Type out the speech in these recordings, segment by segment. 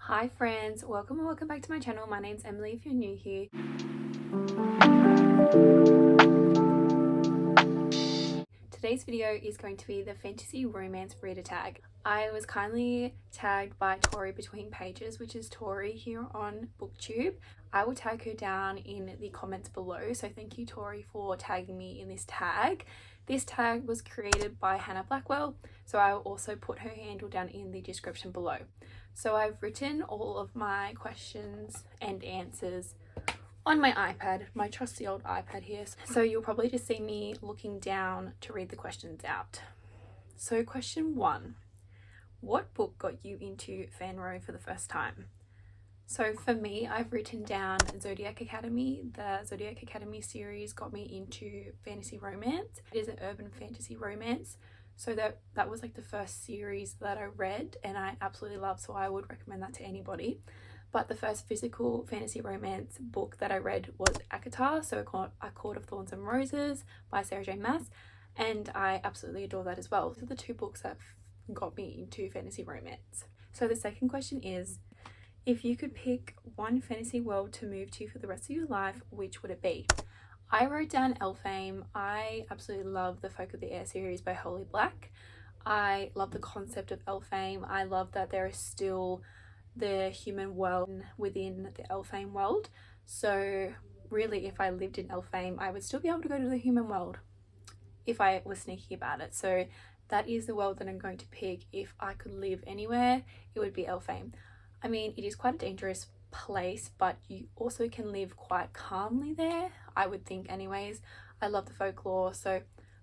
Hi friends, welcome back to my channel. My name's Emily if you're new here. Today's video is going to be the fantasy romance reader tag. I was kindly tagged by Tori Between Pages, which is Tori here on BookTube. I will tag her down in the comments below, so thank you Tori for tagging me in this tag. This tag was created by Hannah Blackwell, so I will also put her handle down in the description below. So I've written all of my questions and answers on my iPad, my trusty old iPad here. So you'll probably just see me looking down to read the questions out. So question 1, what book got you into Fanro for the first time? So for me, I've written down Zodiac Academy. The Zodiac Academy series got me into fantasy romance. It is an urban fantasy romance. So that was like the first series that I read and I absolutely love, so I would recommend that to anybody. But the first physical fantasy romance book that I read was ACOTAR, so A Court of Thorns and Roses by Sarah J Maas, and I absolutely adore that as well. These are the two books that got me into fantasy romance. So the second question is, if you could pick one fantasy world to move to for the rest of your life, which would it be? I wrote down Elfame. I absolutely love the Folk of the Air series by Holly Black. I love the concept of Elfame. I love that there is still the human world within the Elfame world. So really, if I lived in Elfame, I would still be able to go to the human world if I was sneaky about it. So that is the world that I'm going to pick. If I could live anywhere, it would be Elfame. I mean, it is quite a dangerous place, but you also can live quite calmly there, I would think anyways. I love the folklore, so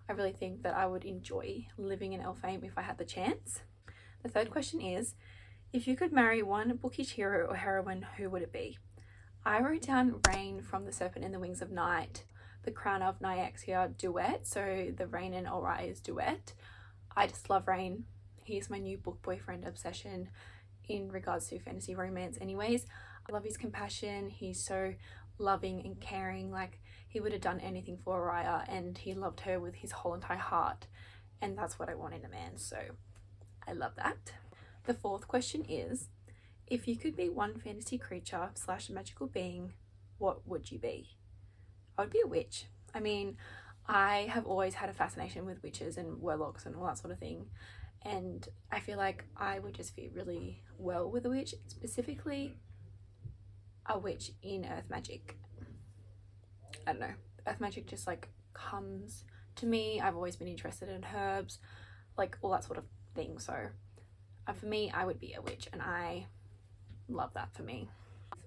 I really think that I would enjoy living in Elfame if I had the chance. The third question is, if you could marry one bookish hero or heroine, who would it be? I wrote down Rain from The Serpent and the Wings of Night, the Crown of Nyaxia duet, so the Rain and Oria's duet. I just love Rain. He's my new book boyfriend obsession in regards to fantasy romance anyways. I love his compassion. He's so loving and caring, like he would have done anything for Oriya, and he loved her with his whole entire heart, and that's what I want in a man, so I love that. The fourth question is, if you could be one fantasy creature / magical being, what would you be? I would be a witch. I mean, I have always had a fascination with witches and warlocks and all that sort of thing, and I feel like I would just fit really well with a witch, specifically a witch in earth magic. I don't know, earth magic just like comes to me. I've always been interested in herbs, like all that sort of thing, so for me, I would be a witch, and I love that for me.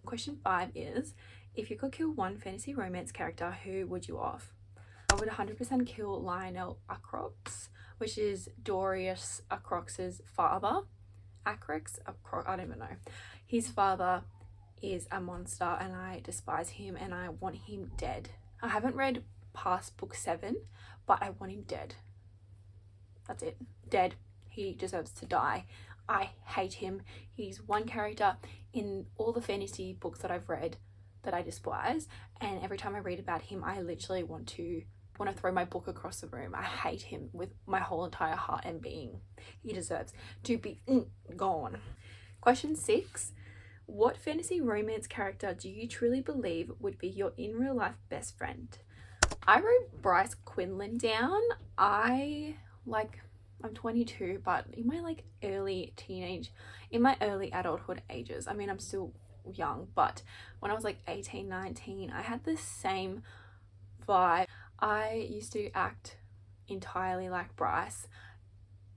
Question 5 is, if you could kill one fantasy romance character, who would you off? I would 100% kill Lionel Acrox, which is Dorius Acrox's father. I don't even know. His father is a monster and I despise him and I want him dead. I haven't read past book 7, but I want him dead. That's it. Dead. He deserves to die. I hate him. He's one character in all the fantasy books that I've read that I despise, and every time I read about him, I literally want to throw my book across the room. I hate him with my whole entire heart and being. He deserves to be gone. Question 6. What fantasy romance character do you truly believe would be your in real life best friend? I wrote Bryce Quinlan down. I'm 22, but in my early adulthood ages, I mean, I'm still young, but when I was like 18, 19, I had the same vibe. I used to act entirely like Bryce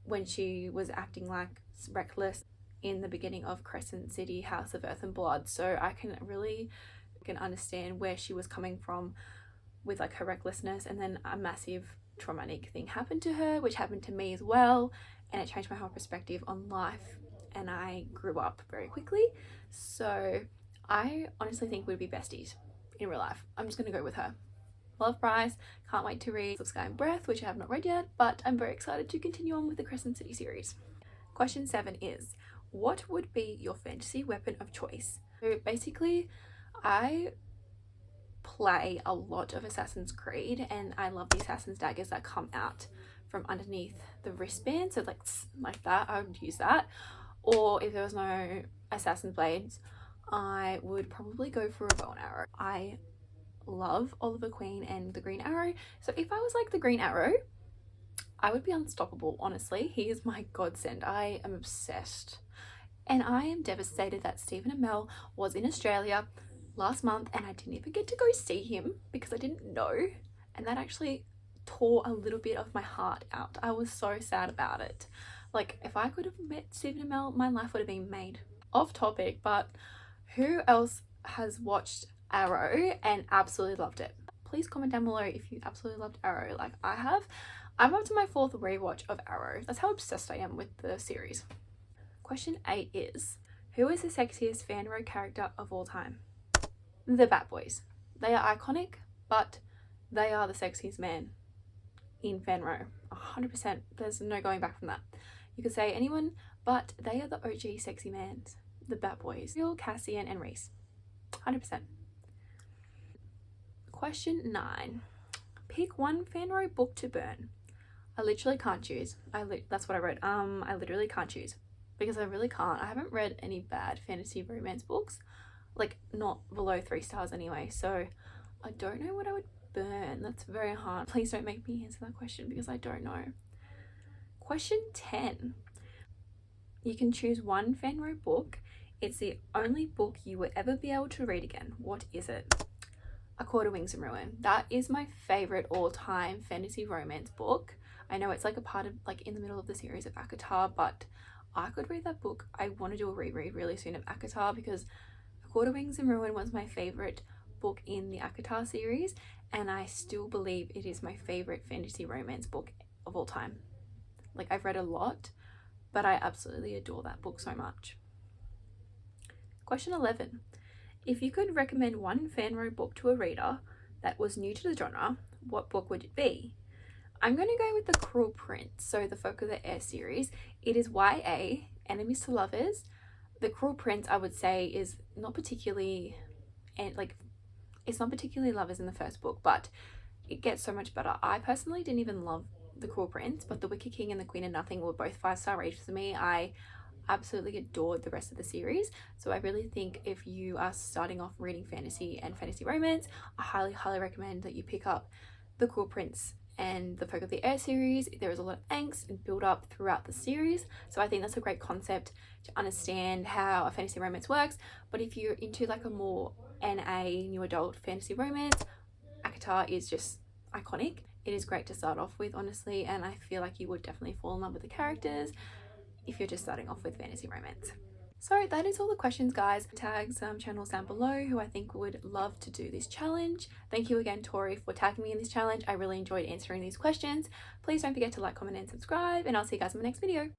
when she was acting like reckless in the beginning of Crescent City, House of Earth and Blood, so I can understand where she was coming from with like her recklessness, and then a massive traumatic thing happened to her, which happened to me as well, and it changed my whole perspective on life, and I grew up very quickly. So I honestly think we'd be besties in real life. I'm just gonna go with her. Love Bryce. Can't wait to read Of Sky and Breath, which I have not read yet, but I'm very excited to continue on with the Crescent City series. Question 7 is, what would be your fantasy weapon of choice? So basically, I play a lot of Assassin's Creed, and I love the Assassin's daggers that come out from underneath the wristband, so like that, I would use that. or if there was no assassin blades, I would probably go for a bow and arrow. I love Oliver Queen and the Green Arrow, so if I was like the Green Arrow, I would be unstoppable. Honestly, he is my godsend. I am obsessed, and I am devastated that Stephen Amell was in Australia last month and I didn't even get to go see him because I didn't know, and that actually tore a little bit of my heart out. I was so sad about it. Like, if I could have met Stephen Amell, my life would have been made. Off topic, but who else has watched Arrow and absolutely loved it? Please comment down below if you absolutely loved Arrow like I have. I'm up to my 4th rewatch of Arrow. That's how obsessed I am with the series. Question 8 is, who is the sexiest fanro character of all time? The Bat Boys. They are iconic, but they are the sexiest man in fanro. 100%. There's no going back from that. You could say anyone, but they are the OG sexy mans. The Bat Boys. Bill, Cassian, and Reese. 100%. Question 9. Pick one fanro book to burn. I literally can't choose. That's what I wrote. I literally can't choose because I really can't. I haven't read any bad fantasy romance books, like not below 3 stars anyway. So I don't know what I would burn. That's very hard. Please don't make me answer that question because I don't know. Question 10. You can choose one fanro book. It's the only book you will ever be able to read again. What is it? A Court of Wings and Ruin. That is my favorite all-time fantasy romance book. I know it's like a part of, like, in the middle of the series of ACOTAR, but I could read that book. I want to do a reread really soon of ACOTAR because A Court of Wings and Ruin was my favorite book in the ACOTAR series, and I still believe it is my favorite fantasy romance book of all time. Like, I've read a lot, but I absolutely adore that book so much. Question 11. If you could recommend one fanro book to a reader that was new to the genre, what book would it be? I'm going to go with The Cruel Prince, so the Folk of the Air series. It is YA, enemies to lovers. The Cruel Prince, I would say, is not particularly, and like, it's not particularly lovers in the first book, but it gets so much better. I personally didn't even love The Cruel Prince, but The Wicked King and The Queen of Nothing were both 5-star rated for me. I absolutely adored the rest of the series, so I really think if you are starting off reading fantasy and fantasy romance, I highly recommend that you pick up The Cruel Prince and the Folk of the Air series. There is a lot of angst and build up throughout the series, so I think that's a great concept to understand how a fantasy romance works. But if you're into like a more NA, new adult fantasy romance, ACOTAR is just iconic. It is great to start off with, honestly, and I feel like you would definitely fall in love with the characters if you're just starting off with fantasy romance. So that is all the questions, guys. Tag some channels down below who I think would love to do this challenge. Thank you again, Tori, for tagging me in this challenge. I really enjoyed answering these questions. Please don't forget to like, comment, and subscribe, and I'll see you guys in my next video.